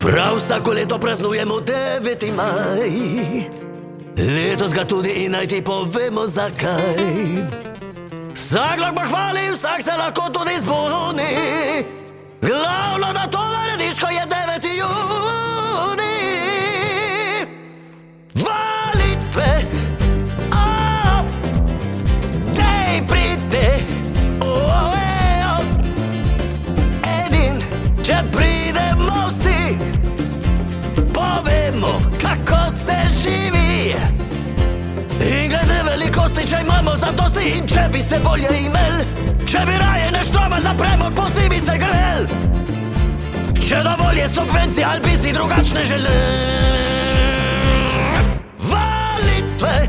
Prav vsako leto praznujemo 9. maj. Letos ga tudi in naj ti povemo zakaj. Vsak lahko hvali, vsak se lahko tudi zbuni. Glavno, da to narediš, ko je 9. juni. Valitve, dej pride, edin, če pridemo vsi, povemo, kako se živi. In glede velikosti, če imamo zadosti in če bi se bolje imel, če bi raje ne štromal na premog, po zimi se grel. Če dovolj je subvencije, ali bi si drugačne želel. Valitve,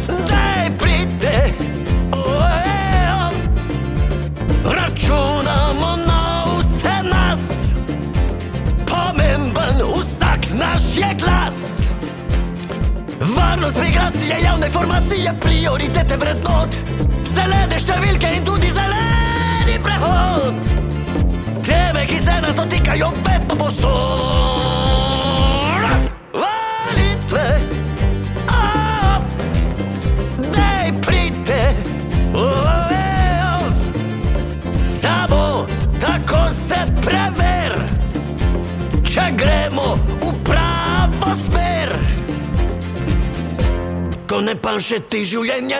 dej pride, računamo na vse nas, pomemben vsak naš je glas. Varnost, migracije, javne formacije, prioritete vrednot, zelene številke in tudi zeleni prehod. Teme, ki se nas dotikajo vedno povsod. Valitve, dej pride, samo tako se prever, če gremo v pravo smer. Ko ne panše ti življenje,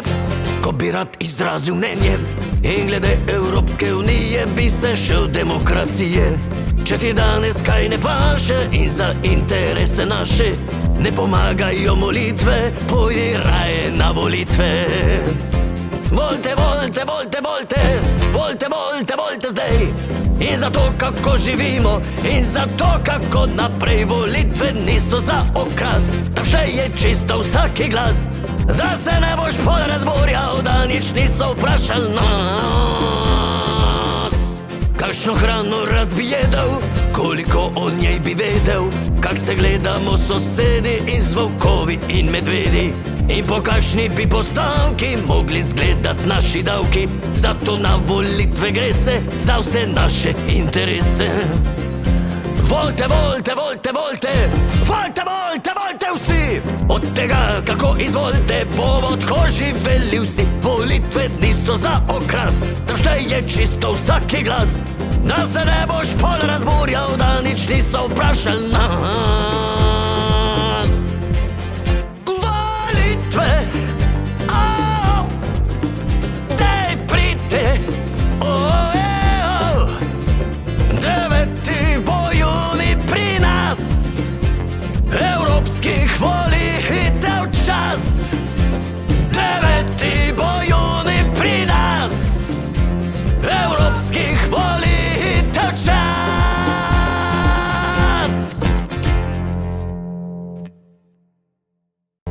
ko bi rad izrazil mnenje, in glede Evropske unije bi se šel demokracije. Če ti danes kaj ne panše in za interese naše ne pomagajo molitve, pojdi raje na volitve. Volte, volte, volte, volte, volte, volte, volte zdaj. In za to, kako živimo, in za to, kako naprej. Volitve niso za okras, tam šteje čisto vsaki glas. Da se ne boš pol razburjal, da nič niso vprašal nas. Kakšno hrano rad bi jedel, koliko o njej bi vedel, kak se gledamo sosedi in z volkovi in medvedi. In po kakšni bi postavki mogli zgledat naši davki. Zato na volitve gre se za vse naše interese. Volte, volte, volte, volte, volte, volte, volte vsi. Od tega, kako izvolite, bomo tako živeli vsi. Volitve niso za okras, tam šteje čisto vsaki glas. Da se ne boš pol razburjal, da nič niso vprašal nas.